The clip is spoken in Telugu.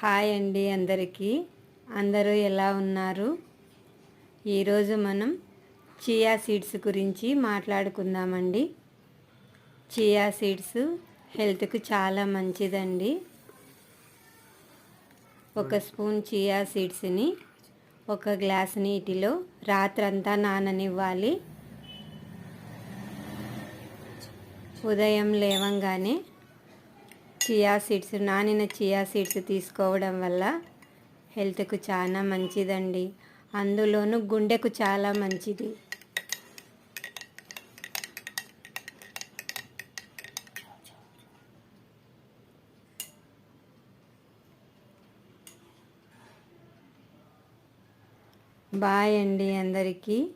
హాయ్ అండి అందరికీ. అందరూ ఎలా ఉన్నారు? ఈరోజు మనం చియా సీడ్స్ గురించి మాట్లాడుకుందామండి. చియా సీడ్స్ హెల్త్కు చాలా మంచిదండి. ఒక స్పూన్ చియా సీడ్స్ని ఒక గ్లాస్ నీటిలో రాత్రంతా నాననివ్వాలి. ఉదయం లేవంగానే నానిన చియా సీడ్స్ తీసుకోవడం వల్ల హెల్త్కు చాలా మంచిదండి. అందులోనూ గుండెకు చాలా మంచిది. బాయ్ అండి అందరికీ.